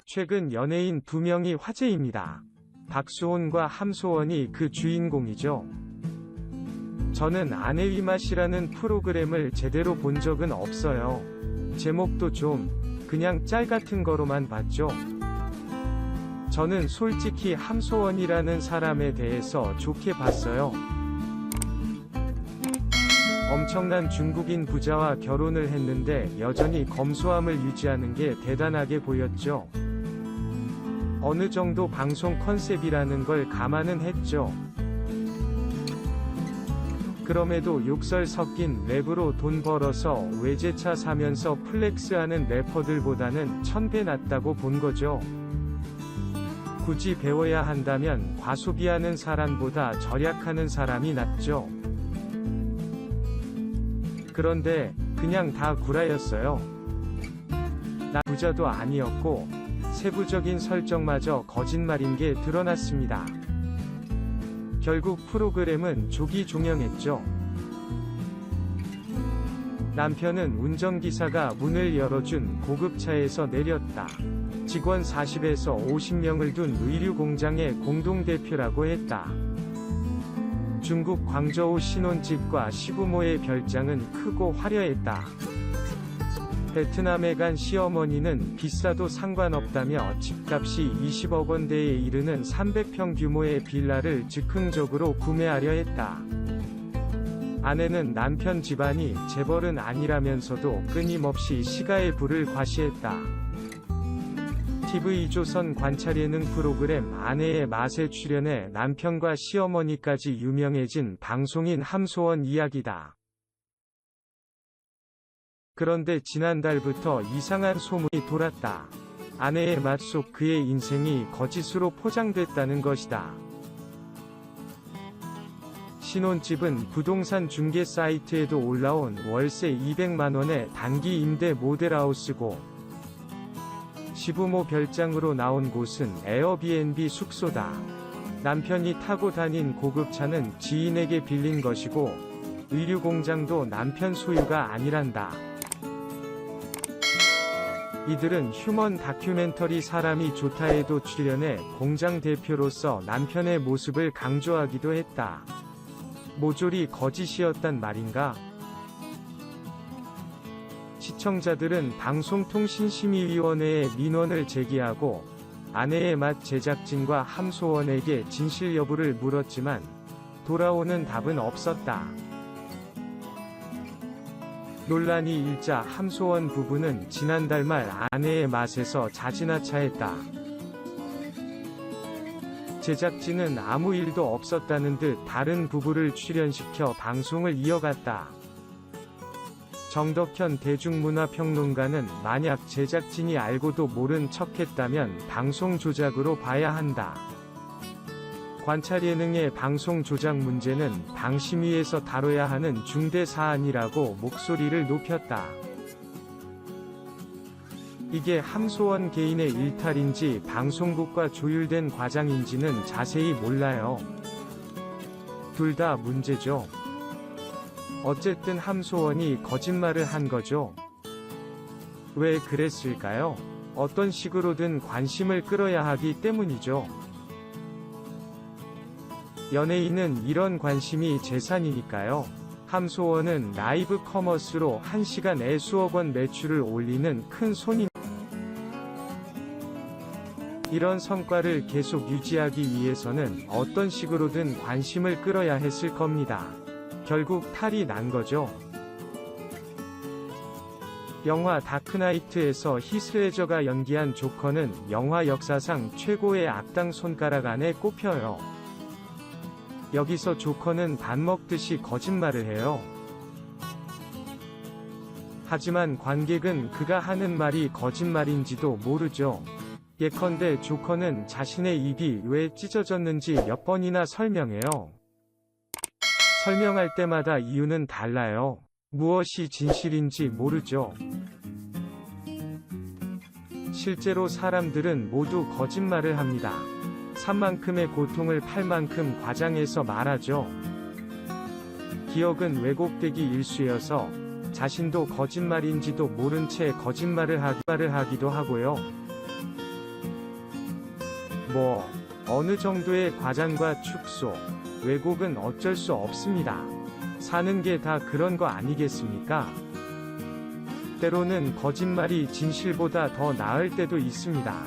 최근 연예인 2명이 화제입니다. 박수홍과 함소원이 그 주인공이죠. 저는 아내의 맛이라는 프로그램을 제대로 본 적은 없어요. 제목도 좀 그냥 짤 같은 거로만 봤죠. 저는 솔직히 함소원이라는 사람에 대해서 좋게 봤어요. 엄청난 중국인 부자와 결혼을 했는데 여전히 검소함을 유지하는 게 대단하게 보였죠. 어느 정도 방송 컨셉이라는 걸 감안은 했죠. 그럼에도 욕설 섞인 랩으로 돈 벌어서 외제차 사면서 플렉스하는 래퍼들보다는 1000배 낫다고 본 거죠. 굳이 배워야 한다면 과소비하는 사람보다 절약하는 사람이 낫죠. 그런데 그냥 다 구라였어요. 나 부자도 아니었고 세부적인 설정마저 거짓말인 게 드러났습니다. 결국 프로그램은 조기 종영했죠. 남편은 운전기사가 문을 열어준 고급차에서 내렸다. 직원 40에서 50명을 둔 의류 공장의 공동대표라고 했다. 중국 광저우 신혼집과 시부모의 별장은 크고 화려했다. 베트남에 간 시어머니는 비싸도 상관없다며 집값이 20억 원대에 이르는 300평 규모의 빌라를 즉흥적으로 구매하려 했다. 아내는 남편 집안이 재벌은 아니라면서도 끊임없이 시가의 부를 과시했다. TV조선 관찰예능 프로그램 아내의 맛에 출연해 남편과 시어머니까지 유명해진 방송인 함소원 이야기다. 그런데 지난달부터 이상한 소문이 돌았다. 아내의 맛 속 그의 인생이 거짓으로 포장됐다는 것이다. 신혼집은 부동산 중개 사이트에도 올라온 월세 200만원의 단기 임대 모델하우스고, 시부모 별장으로 나온 곳은 에어비앤비 숙소다. 남편이 타고 다닌 고급차는 지인에게 빌린 것이고, 의류 공장도 남편 소유가 아니란다. 이들은 휴먼 다큐멘터리 사람이 좋다에도 출연해 공장 대표로서 남편의 모습을 강조하기도 했다. 모조리 거짓이었단 말인가? 시청자들은 방송통신심의위원회에 민원을 제기하고 아내의 맛 제작진과 함소원에게 진실 여부를 물었지만 돌아오는 답은 없었다. 논란이 일자 함소원 부부는 지난달 말 아내의 맛에서 자진하차했다. 제작진은 아무 일도 없었다는 듯 다른 부부를 출연시켜 방송을 이어갔다. 정덕현 대중문화평론가는 만약 제작진이 알고도 모른 척했다면 방송 조작으로 봐야 한다. 관찰예능의 방송 조작 문제는 방심위에서 다뤄야 하는 중대 사안이라고 목소리를 높였다. 이게 함소원 개인의 일탈인지 방송국과 조율된 과장인지는 자세히 몰라요. 둘 다 문제죠. 어쨌든 함소원이 거짓말을 한 거죠. 왜 그랬을까요? 어떤 식으로든 관심을 끌어야 하기 때문이죠. 연예인은 이런 관심이 재산이니까요. 함소원은 라이브 커머스로 1시간에 수억 원 매출을 올리는 큰 손님. 이런 성과를 계속 유지하기 위해서는 어떤 식으로든 관심을 끌어야 했을 겁니다. 결국 탈이 난 거죠. 영화 다크나이트에서 히스레저가 연기한 조커는 영화 역사상 최고의 악당 손가락 안에 꼽혀요. 여기서 조커는 밥 먹듯이 거짓말을 해요. 하지만 관객은 그가 하는 말이 거짓말인지도 모르죠. 예컨대 조커는 자신의 입이 왜 찢어졌는지 몇 번이나 설명해요. 설명할 때마다 이유는 달라요. 무엇이 진실인지 모르죠. 실제로 사람들은 모두 거짓말을 합니다. 산 만큼의 고통을 팔 만큼 과장해서 말하죠. 기억은 왜곡되기 일쑤여서 자신도 거짓말인지도 모른 채 거짓말을 하기도 하고요. 어느 정도의 과장과 축소, 왜곡은 어쩔 수 없습니다. 사는 게 다 그런 거 아니겠습니까? 때로는 거짓말이 진실보다 더 나을 때도 있습니다.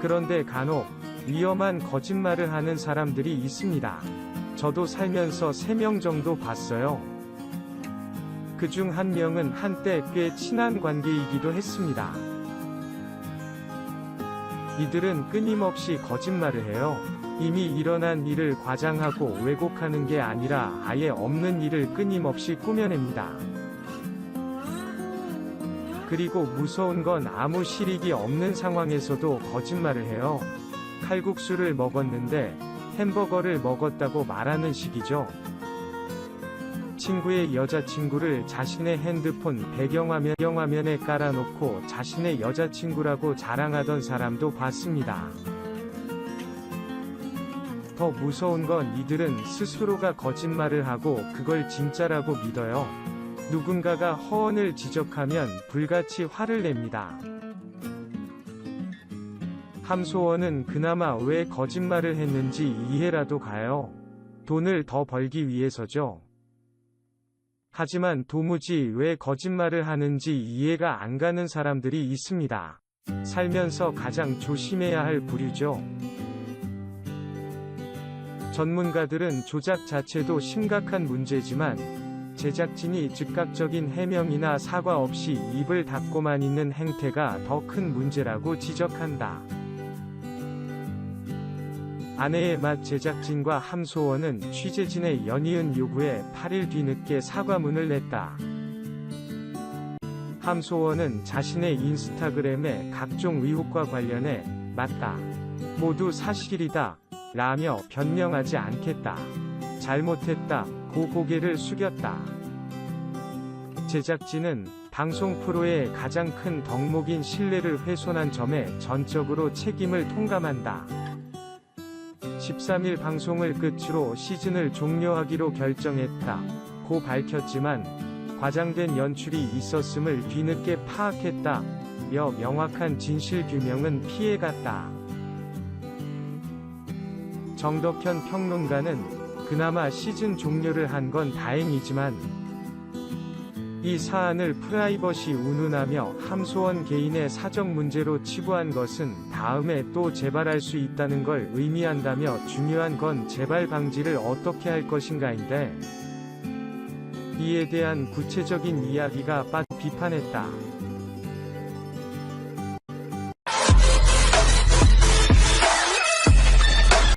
그런데 간혹 위험한 거짓말을 하는 사람들이 있습니다. 저도 살면서 3명 정도 봤어요. 그중 한 명은 한때 꽤 친한 관계이기도 했습니다. 이들은 끊임없이 거짓말을 해요. 이미 일어난 일을 과장하고 왜곡하는 게 아니라 아예 없는 일을 끊임없이 꾸며냅니다. 그리고 무서운 건 아무 실익이 없는 상황에서도 거짓말을 해요. 칼국수를 먹었는데 햄버거를 먹었다고 말하는 식이죠. 친구의 여자친구를 자신의 핸드폰 배경화면에 깔아놓고 자신의 여자친구라고 자랑하던 사람도 봤습니다. 더 무서운 건 이들은 스스로가 거짓말을 하고 그걸 진짜라고 믿어요. 누군가가 허언을 지적하면 불같이 화를 냅니다. 함소원은 그나마 왜 거짓말을 했는지 이해라도 가요. 돈을 더 벌기 위해서죠. 하지만 도무지 왜 거짓말을 하는지 이해가 안 가는 사람들이 있습니다. 살면서 가장 조심해야 할 부류죠. 전문가들은 조작 자체도 심각한 문제지만 제작진이 즉각적인 해명이나 사과 없이 입을 닫고만 있는 행태가 더 큰 문제라고 지적한다. 아내의 맛 제작진과 함소원은 취재진의 연이은 요구에 8일 뒤늦게 사과문을 냈다. 함소원은 자신의 인스타그램에 각종 의혹과 관련해 맞다. 모두 사실이다. 라며 변명하지 않겠다. 잘못했다. 고 고개를 숙였다. 제작진은 방송 프로의 가장 큰 덕목인 신뢰를 훼손한 점에 전적으로 책임을 통감한다. 13일 방송을 끝으로 시즌을 종료하기로 결정했다. 고 밝혔지만 과장된 연출이 있었음을 뒤늦게 파악했다. 며 명확한 진실 규명은 피해갔다. 정덕현 평론가는 그나마 시즌 종료를 한 건 다행이지만 이 사안을 프라이버시 운운하며 함소원 개인의 사적 문제로 치부한 것은 다음에 또 재발할 수 있다는 걸 의미한다며 중요한 건 재발 방지를 어떻게 할 것인가인데 이에 대한 구체적인 이야기가 비판했다.